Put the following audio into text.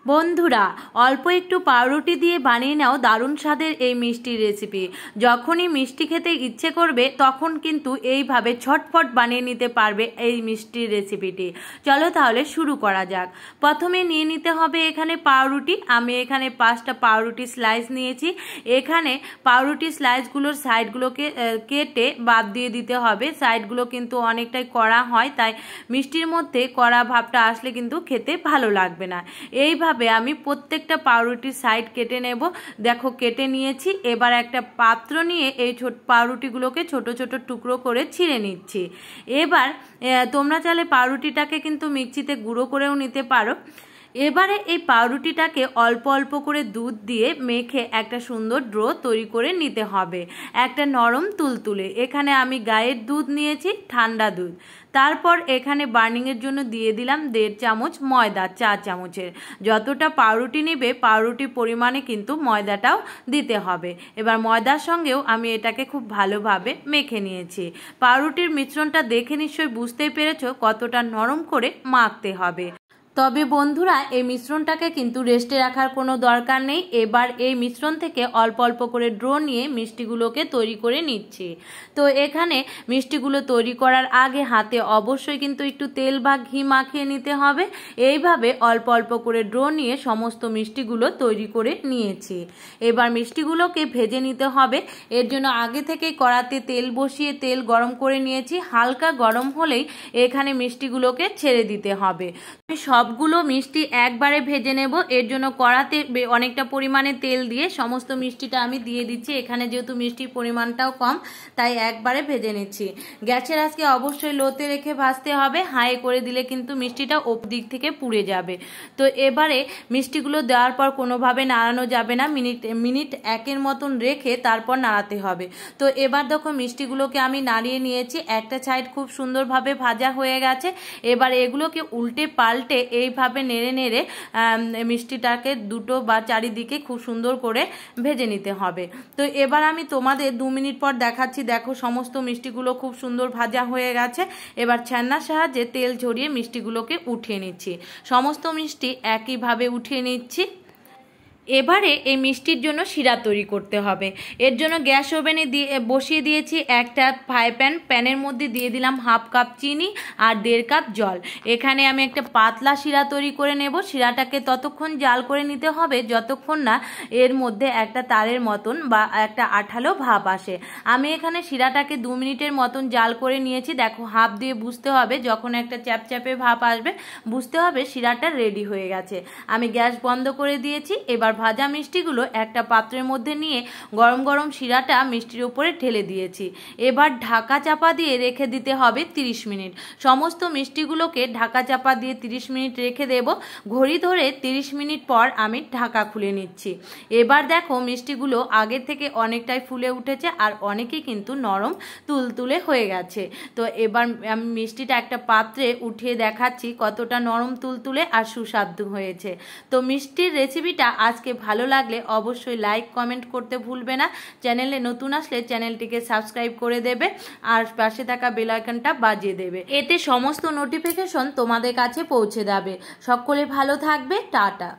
বন্ধুরা, অল্প একটু পাউরুটি দিয়ে বানিয়ে নাও দারুণ স্বাদের এই মিষ্টি রেসিপি। যখনই মিষ্টি খেতে ইচ্ছে করবে তখন কিন্তু এইভাবে ঝটফট বানিয়ে নিতে পারবে এই মিষ্টি রেসিপিটি। চলো তাহলে শুরু করা যাক। প্রথমে নিয়ে নিতে হবে এখানে পাউরুটি। আমি এখানে 5টা পাউরুটি স্লাইস নিয়েছি। এখানে পাউরুটি স্লাইসগুলোর সাইডগুলোকে কেটে বাদ দিয়ে দিতে হবে। সাইডগুলো কিন্তু অনেকটাই কড়া হয়, তাই মিষ্টির মধ্যে কড়া ভাবটা আসলে কিন্তু খেতে ভালো লাগবে না। এইভাবে আমি প্রত্যেকটা পাউরুটির সাইড কেটে নেব। দেখো কেটে নিয়েছি। এবার একটা পাত্র নিয়ে এই পাউরুটিগুলোকে ছোট ছোট টুকরো করে ছিঁড়ে নিচ্ছি। এবার তোমরা চাইলে পাউরুটিটাকে কিন্তু মিক্সিতে গুঁড়ো করেও নিতে পারো। এবারে এই পাউরুটিটাকে অল্প অল্প করে দুধ দিয়ে মেখে একটা সুন্দর ডো তৈরি করে নিতে হবে, একটা নরম তুলতুলে। এখানে আমি গায়ের দুধ নিয়েছি, ঠান্ডা দুধ। তারপর এখানে বার্নিংয়ের জন্য দিয়ে দিলাম 1.5 চামচ ময়দা, 4 চামচের। যতটা পাউরুটি নেবে পাউরুটি পরিমাণে কিন্তু ময়দাটাও দিতে হবে। এবার ময়দার সঙ্গেও আমি এটাকে খুব ভালোভাবে মেখে নিয়েছি। পাউরুটির মিশ্রণটা দেখে নিশ্চয়ই বুঝতেই পেরেছো কতটা নরম করে মাখতে হবে। তবে বন্ধুরা, এই মিশ্রণটাকে কিন্তু রেস্টে রাখার কোনো দরকার নেই। এবার এই মিশ্রণ থেকে অল্প অল্প করে ড্রো নিয়ে মিষ্টিগুলোকে তৈরি করে নিচ্ছি। তো এখানে মিষ্টিগুলো তৈরি করার আগে হাতে অবশ্যই কিন্তু একটু তেল বা ঘি মাখিয়ে নিতে হবে। এইভাবে অল্প অল্প করে ড্রো নিয়ে সমস্ত মিষ্টিগুলো তৈরি করে নিয়েছি। এবার মিষ্টিগুলোকে ভেজে নিতে হবে। এর জন্য আগে থেকেই কড়াতে তেল বসিয়ে তেল গরম করে নিয়েছি। হালকা গরম হলেই এখানে মিষ্টিগুলোকে ছেড়ে দিতে হবে। সবগুলো মিষ্টি একবারে ভেজে নেব। এর জন্য কড়াতে অনেকটা পরিমাণে তেল দিয়ে সমস্ত মিষ্টিটা আমি দিয়ে দিচ্ছি। এখানে যেহেতু মিষ্টির পরিমাণটাও কম, তাই একবারে ভেজে নিচ্ছি। গ্যাসের আজকে অবশ্যই লোতে রেখে ভাজতে হবে। হাই করে দিলে কিন্তু মিষ্টিটা ওপর দিক থেকে পুড়ে যাবে। তো এবারে মিষ্টিগুলো দেওয়ার পর কোনোভাবে নাড়ানো যাবে না। মিনিট 1 মতন রেখে তারপর নাড়াতে হবে। তো এবার দেখো মিষ্টিগুলোকে আমি নাড়িয়ে নিয়েছি। একটা সাইড খুব সুন্দরভাবে ভাজা হয়ে গেছে। এবার এগুলোকে উল্টে পাল্টে এইভাবে নেড়ে নেড়ে মিষ্টিটাকে দুটো বা চারিদিকে খুব সুন্দর করে ভেজে নিতে হবে। তো এবার আমি তোমাদের 2 মিনিট পর দেখাচ্ছি। দেখো সমস্ত মিষ্টিগুলো খুব সুন্দর ভাজা হয়ে গেছে। এবার ছান্নার সাহায্যে তেল ঝরিয়ে মিষ্টিগুলোকে উঠিয়ে নিচ্ছি। সমস্ত মিষ্টি একইভাবে উঠিয়ে নিচ্ছি। এবারে এই মিষ্টির জন্য শিরা তৈরি করতে হবে। এর জন্য গ্যাস ওভেনে বসিয়ে দিয়েছি একটা ফ্রাই প্যান। প্যানের মধ্যে দিয়ে দিলাম 1/2 কাপ চিনি আর 1.5 কাপ জল। এখানে আমি একটা পাতলা শিরা তৈরি করে নেব। শিরাটাকে ততক্ষণ জাল করে নিতে হবে যতক্ষণ না এর মধ্যে একটা তারের মতন বা একটা আঠালো ভাব আসে। আমি এখানে শিরাটাকে 2 মিনিটের মতন জাল করে নিয়েছি। দেখো হাফ দিয়ে বুঝতে হবে, যখন একটা চ্যাপচ্যাপে ভাব আসবে বুঝতে হবে শিরাটা রেডি হয়ে গেছে। আমি গ্যাস বন্ধ করে দিয়েছি। এবার ভাজা মিষ্টিগুলো একটা পাত্রের মধ্যে নিয়ে গরম গরম শিরাটা মিষ্টির উপরে ঢেলে দিয়েছি। এবার ঢাকা চাপা দিয়ে রেখে দিতে হবে 30 মিনিট। সমস্ত মিষ্টিগুলোকে ঢাকা চাপা দিয়ে 30 মিনিট রেখে দেব। ঘড়ি ধরে 30 মিনিট পর আমি ঢাকা খুলে নিচ্ছি। এবার দেখো মিষ্টিগুলো আগের থেকে অনেকটাই ফুলে উঠেছে আর অনেকই কিন্তু নরম তুলতুলে হয়ে গেছে। তো এবার আমি মিষ্টিটা একটা পাত্রে উঠিয়ে দেখাচ্ছি কতটা নরম তুলতুলে আর সুস্বাদু হয়েছে। তো মিষ্টির রেসিপিটা আজকে ভালো লাগলে অবশ্যই লাইক কমেন্ট করতে ভুলবে না। চ্যানেলে নতুন আসলে চ্যানেলটিকে সাবস্ক্রাইব করে দেবে আর পাশে থাকা বেল আইকনটা বাজিয়ে দেবে। এতে সমস্ত নোটিফিকেশন তোমাদের কাছে পৌঁছে যাবে। সকলে ভালো থাকবে। টাটা।